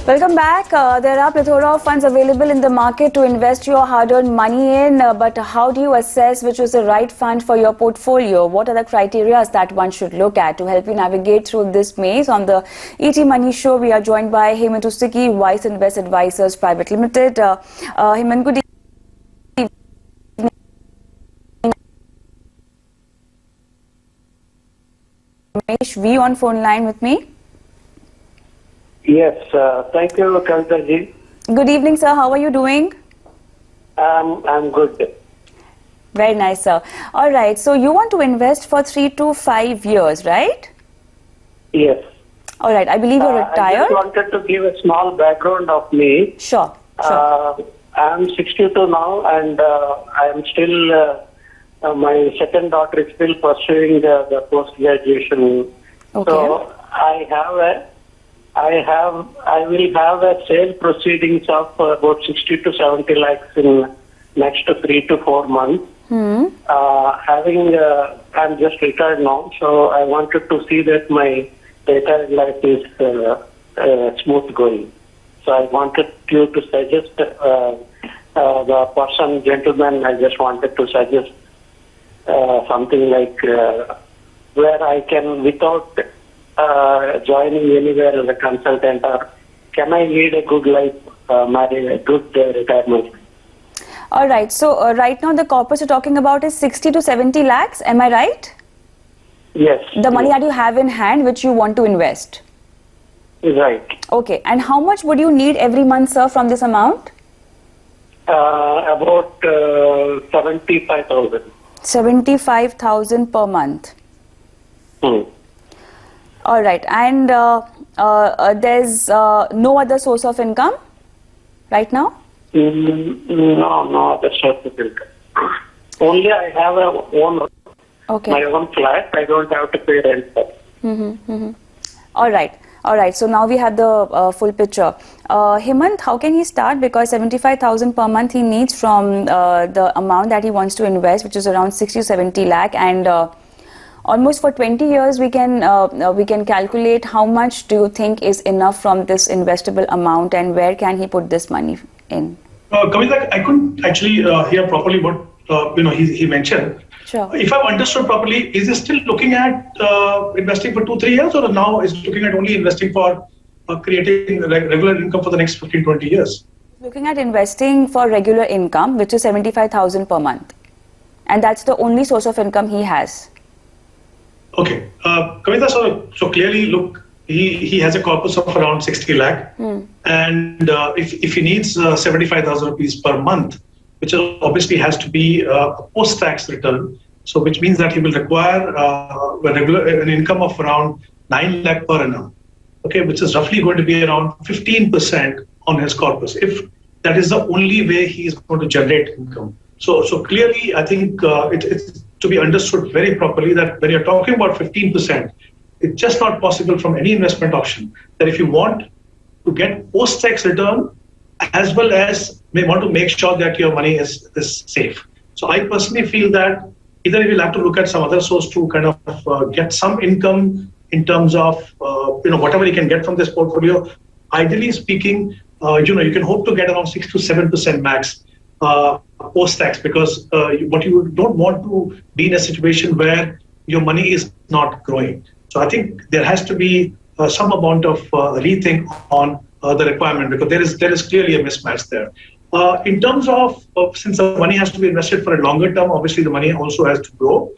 Welcome back. There are plethora of funds available in the market to invest your hard-earned money in, but how do you assess which is the right fund for your portfolio? What are the criteria that one should look at to help you navigate through this maze? On the ET Money Show, we are joined by Hemant, Wiseinvest Advisors Pvt.Ltd. Hemant, good evening. Ramesh V on phone line with me. Yes, thank you, Kavita-ji. Good evening, sir. How are you doing? I'm good. Very nice, sir. All right. So you want to invest for 3 to 5 years, right? Yes. All right. I believe you're retired. I just wanted to give a small background of me. Sure. I'm 62 now, and I am still. My second daughter is still pursuing the post graduation. Okay. So I will have a sale proceedings of about 60 to 70 lakhs in next 3 to 4 months. I'm just retired now, so I wanted to see that my retired life is smooth going. So I wanted you to suggest the gentleman, I just wanted to suggest something like where I can, without joining anywhere as a consultant, or can I lead a good life, a good retirement? All right. So right now the corpus you're talking about is 60 to 70 lakhs. Am I right? Yes. The money that you have in hand which you want to invest. Right. Okay. And how much would you need every month, sir, from this amount? About 75,000. 75,000 per month. All right. And there's no other source of income right now? No other source of income. Only I have my own flat. I don't have to pay rent. All right. All right. So now we have the full picture. Hemant, how can he start? Because 75,000 per month he needs from the amount that he wants to invest, which is around 60 to 70 lakh, and almost for 20 years we can calculate how much do you think is enough from this investable amount, and where can he put this money in? Kavita, I couldn't actually hear properly what he mentioned. Sure. If I've understood properly, is he still looking at investing for 2-3 years, or now is looking at only investing for creating regular income for the next 15-20 years? Looking at investing for regular income, which is 75,000 per month, and that's the only source of income he has. Okay, Kavita, so clearly, look, he has a corpus of around 60 lakh, and if he needs 75,000 rupees per month, which obviously has to be a post-tax return, so which means that he will require an income of around 9 lakh per annum, okay, which is roughly going to be around 15% on his corpus, if that is the only way he is going to generate income. So clearly, I think it's to be understood very properly that when you're talking about 15%, it's just not possible from any investment option that if you want to get post-tax return, as well as may want to make sure that your money is safe. So I personally feel that either you will have to look at some other source to kind of get some income in terms of whatever you can get from this portfolio. Ideally speaking, you can hope to get around 6 to 7% max post-tax, because what you don't want to be in a situation where your money is not growing. So I think there has to be some amount of rethink on the requirement, because there is clearly a mismatch there. In terms of since the money has to be invested for a longer term, obviously the money also has to grow.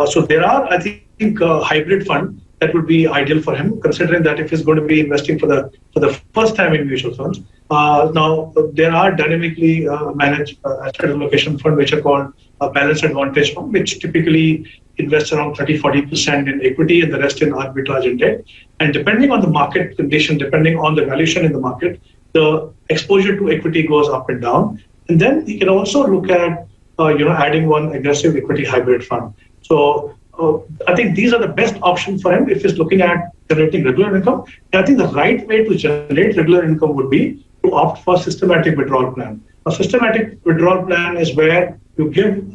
So there are, I think, a hybrid fund that would be ideal for him, considering that if he's going to be investing for the first time in mutual funds. Now there are dynamically managed asset allocation fund which are called a balanced advantage fund, which typically invest around 30-40% in equity and the rest in arbitrage and debt. And depending on the market condition, depending on the valuation in the market, the exposure to equity goes up and down. And then you can also look at adding one aggressive equity hybrid fund. So I think these are the best options for him if he's looking at generating regular income. And I think the right way to generate regular income would be to opt for systematic withdrawal plan. A systematic withdrawal plan is where you give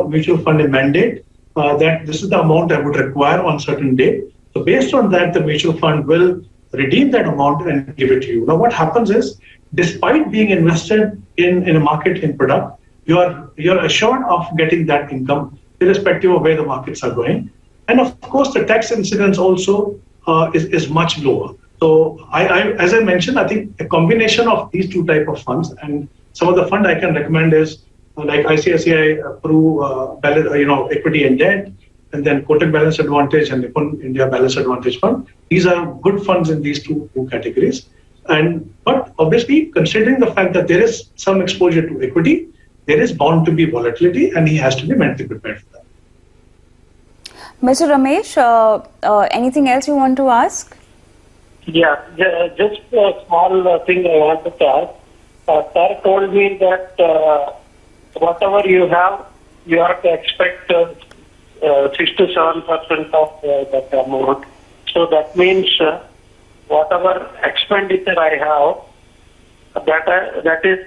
mutual fund a mandate that this is the amount I would require on certain day. So based on that, the mutual fund will redeem that amount and give it to you. Now, what happens is, despite being invested in a market in product, you're assured of getting that income irrespective of where the markets are going. And of course, the tax incidence also is much lower. So as I mentioned, I think a combination of these two type of funds, and some of the fund I can recommend is like ICICI Pru equity and debt, and then Kotak Balance Advantage and Nippon India Balance Advantage Fund. These are good funds in these two categories. But obviously, considering the fact that there is some exposure to equity, there is bound to be volatility, and he has to be mentally prepared for that. Mr. Ramesh, anything else you want to ask? Yeah, just a small thing I wanted to ask. Sir told me that whatever you have to expect 6 to 7% of that amount. So that means whatever expenditure I have, that is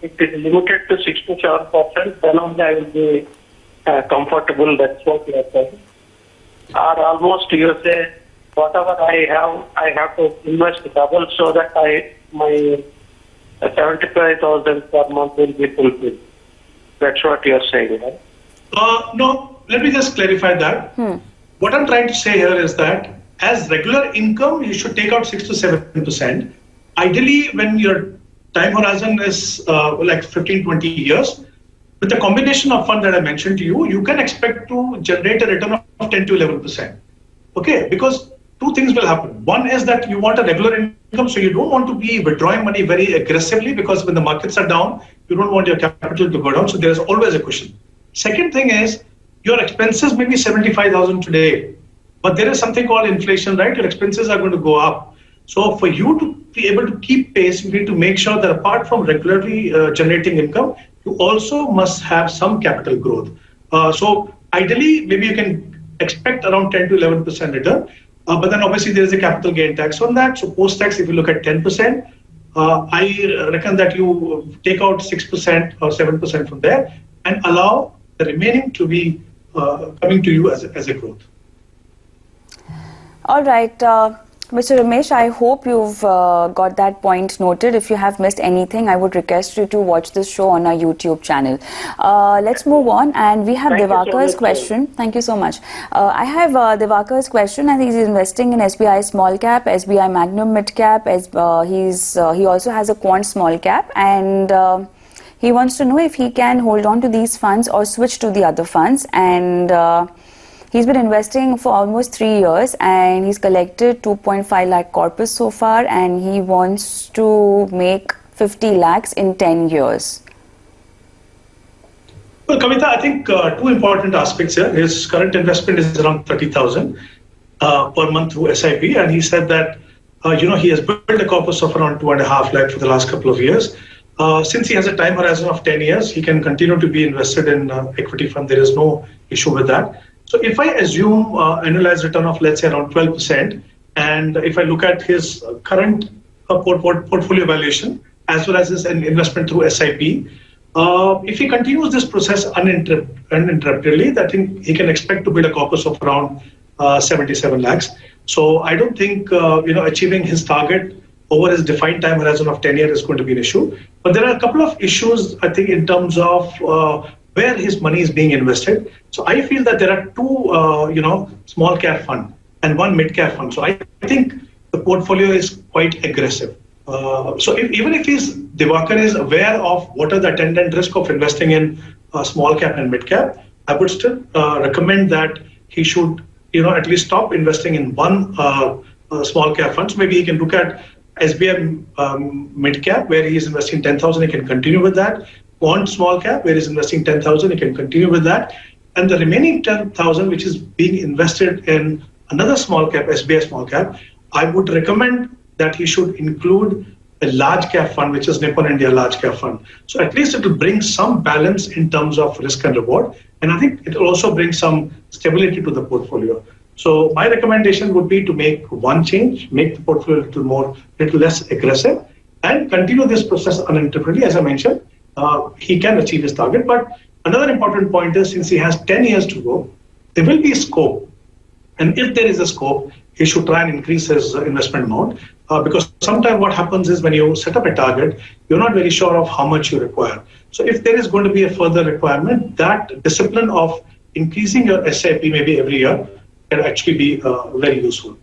it is limited to 6 to 7%. Then only I will be comfortable. That's what you are saying. Or almost you say whatever I have to invest double so that my 75,000 per month will be fulfilled. That's what you are saying, right? No, let me just clarify that. What I'm trying to say here is that as regular income, you should take out 6 to 7%. Ideally, when your time horizon is like 15, 20 years, with the combination of fund that I mentioned to you, you can expect to generate a return of 10 to 11%. Okay, because two things will happen. One is that you want a regular income, so you don't want to be withdrawing money very aggressively, because when the markets are down, you don't want your capital to go down. So there's always a cushion. Second thing is, your expenses may be 75,000 today, but there is something called inflation, right? Your expenses are going to go up. So for you to be able to keep pace, you need to make sure that apart from regularly generating income, you also must have some capital growth. So ideally, maybe you can expect around 10 to 11% return. But then obviously there is a capital gain tax on that. So post-tax, if you look at 10%, I reckon that you take out 6% or 7% from there and allow the remaining to be coming to you as a growth. All right, Mr. Ramesh, I hope you've got that point noted. If you have missed anything, I would request you to watch this show on our YouTube channel. Let's move on, and we have Divakar's question. Thank you so much. I have Divakar's question. I think he's investing in SBI Small Cap, SBI Magnum Mid Cap. He also has a Quant Small Cap, and he wants to know if he can hold on to these funds or switch to the other funds. And he's been investing for almost 3 years, and he's collected 2.5 lakh corpus so far, and he wants to make 50 lakhs in 10 years. Well, Kavita, I think two important aspects here. His current investment is around 30,000 per month through SIP, and he said that he has built a corpus of around 2.5 lakh for the last couple of years. Since he has a time horizon of 10 years, he can continue to be invested in equity fund. There is no issue with that. So if I assume annualized return of, let's say, around 12%, and if I look at his current portfolio valuation, as well as his investment through SIP, if he continues this process uninterruptedly, I think he can expect to build a corpus of around 77 lakhs. So I don't think achieving his target over his defined time horizon of 10 years is going to be an issue. But there are a couple of issues, I think, in terms of where his money is being invested. So I feel that there are two, small cap fund and one mid cap fund. So I think the portfolio is quite aggressive. So even if Divakar is aware of what are the attendant risk of investing in small cap and mid cap, I would still recommend that he should, at least stop investing in one small cap fund. So maybe he can look at SBI mid cap, where he is investing 10,000. He can continue with that. Quant small cap, where he's investing 10,000, he can continue with that. And the remaining 10,000, which is being invested in another small cap, SBI small cap, I would recommend that he should include a large cap fund, which is Nippon India large cap fund. So at least it will bring some balance in terms of risk and reward. And I think it will also bring some stability to the portfolio. So my recommendation would be to make one change, make the portfolio a little less aggressive, and continue this process uninterruptedly. As I mentioned, he can achieve his target. But another important point is, since he has 10 years to go, there will be scope And if there is a scope, he should try and increase his investment amount. Because sometimes what happens is when you set up a target, you're not very sure of how much you require. So if there is going to be a further requirement, that discipline of increasing your SIP maybe every year can actually be very useful.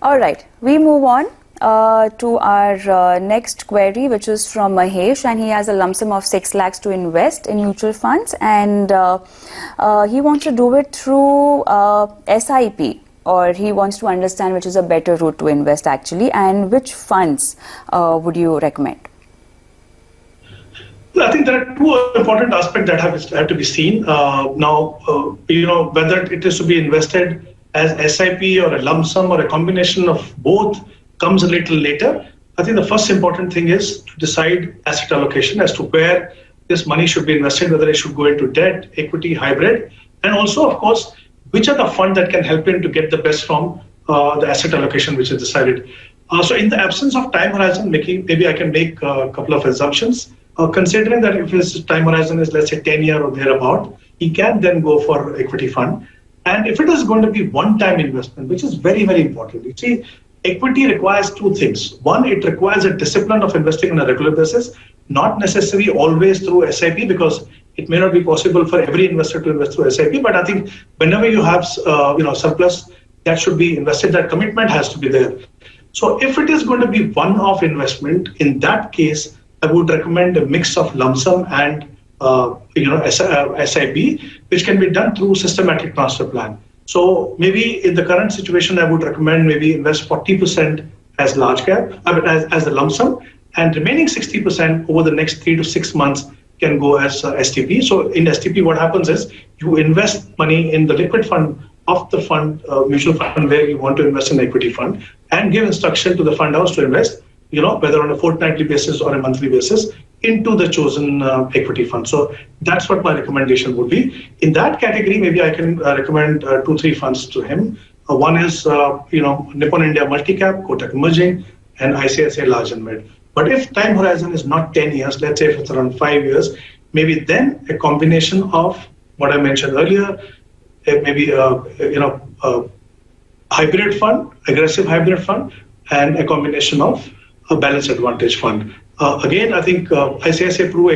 All right, we move on to our next query, which is from Mahesh, and he has a lump sum of 6 lakhs to invest in mutual funds, and he wants to do it through SIP, or he wants to understand which is a better route to invest actually, and which funds would you recommend? I think there are two important aspects that have to be seen. Whether it is to be invested as SIP or a lump sum or a combination of both comes a little later. I think the first important thing is to decide asset allocation as to where this money should be invested, whether it should go into debt, equity, hybrid, and also, of course, which are the funds that can help him to get the best from the asset allocation which is decided. So in the absence of time horizon, maybe I can make a couple of assumptions. Considering that if his time horizon is, let's say, 10 years or thereabout, he can then go for equity fund. And if it is going to be one-time investment, which is very, very important, you see, equity requires two things. One, it requires a discipline of investing on a regular basis, not necessarily always through SIP, because it may not be possible for every investor to invest through SIP. But I think whenever you have surplus, that should be invested. That commitment has to be there. So if it is going to be one-off investment, in that case, I would recommend a mix of lump sum and SIP, which can be done through systematic transfer plan. So maybe in the current situation, I would recommend maybe invest 40% as large cap, as the lump sum, and remaining 60% over the next 3 to 6 months can go as STP. So in STP, what happens is you invest money in the liquid fund of the fund, mutual fund where you want to invest in equity fund, and give instruction to the fund house to invest, whether on a fortnightly basis or a monthly basis, into the chosen equity fund. So that's what my recommendation would be. In that category, maybe I can recommend 2-3 funds to him. One is, Nippon India Multicap, Kotak Emerging, and ICICI Large and Mid. But if time horizon is not 10 years, let's say if it's around 5 years, maybe then a combination of what I mentioned earlier, maybe hybrid fund, aggressive hybrid fund, and a combination of a balanced advantage fund. Again, I think ICICI Pru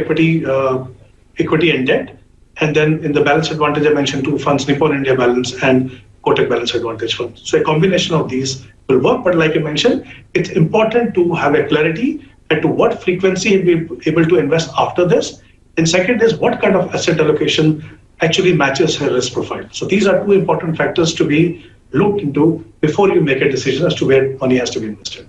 equity and debt, and then in the balanced advantage, I mentioned 2 funds, Nippon India Balance and Kotak Balanced Advantage Fund. So a combination of these will work, but like I mentioned, it's important to have a clarity as to what frequency he'll be able to invest after this. And second is what kind of asset allocation actually matches her risk profile. So these are 2 important factors to be looked into before you make a decision as to where money has to be invested.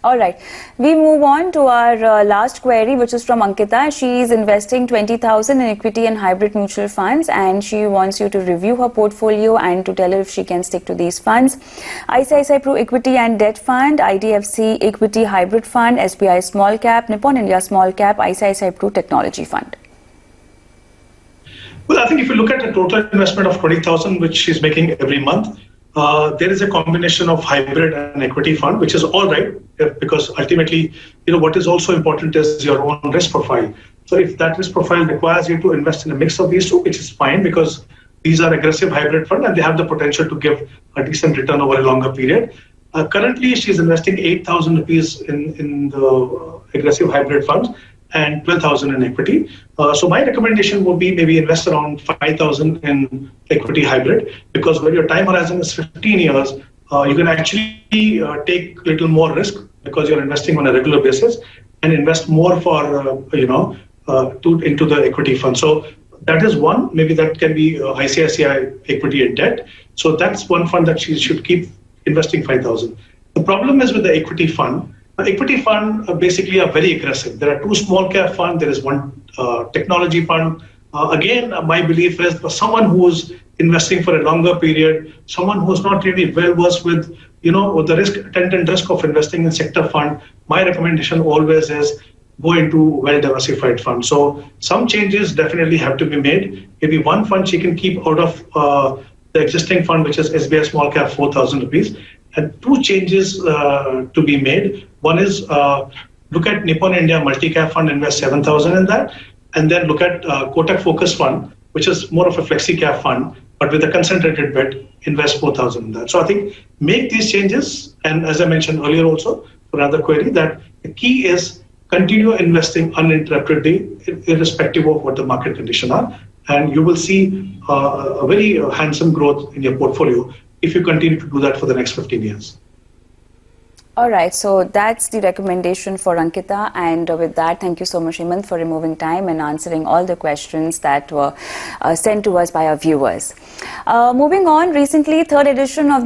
All right, we move on to our last query, which is from Ankita. She is investing 20,000 in equity and hybrid mutual funds, and she wants you to review her portfolio and to tell her if she can stick to these funds. ICICI Pru Equity and Debt Fund, IDFC Equity Hybrid Fund, SBI Small Cap, Nippon India Small Cap, ICICI Pru Technology Fund. Well, I think if you look at the total investment of 20,000, which she's making every month, there is a combination of hybrid and equity fund, which is all right, because ultimately, what is also important is your own risk profile. So if that risk profile requires you to invest in a mix of these 2, which is fine, because these are aggressive hybrid fund and they have the potential to give a decent return over a longer period. Currently, she's investing 8,000 rupees in the aggressive hybrid funds and 12,000 in equity. So my recommendation would be maybe invest around 5,000 in equity hybrid, because when your time horizon is 15 years, you can actually take a little more risk because you're investing on a regular basis and invest more for, into the equity fund. So that is one, maybe that can be ICICI equity and debt. So that's one fund that she should keep investing 5,000. The problem is with the equity fund. Equity fund basically are very aggressive. There are 2 small cap funds. There is 1 technology fund. Again, my belief is for someone who's investing for a longer period, someone who's not really well versed with, with the attendant risk of investing in sector fund, my recommendation always is go into well-diversified fund. So some changes definitely have to be made. Maybe 1 fund she can keep out of the existing fund, which is SBI Small Cap, 4,000 rupees. And 2 changes to be made. One is look at Nippon India Multi-Cap Fund, invest 7,000 in that, and then look at Kotak Focus Fund, which is more of a flexi cap fund, but with a concentrated bet, invest 4,000 in that. So I think make these changes, and as I mentioned earlier also for another query, that the key is continue investing uninterruptedly, irrespective of what the market conditions are, and you will see a very handsome growth in your portfolio if you continue to do that for the next 15 years. All right, so that's the recommendation for Ankita, and with that, thank you so much, Hemant, for removing time and answering all the questions that were sent to us by our viewers. Moving on, recently, third edition of the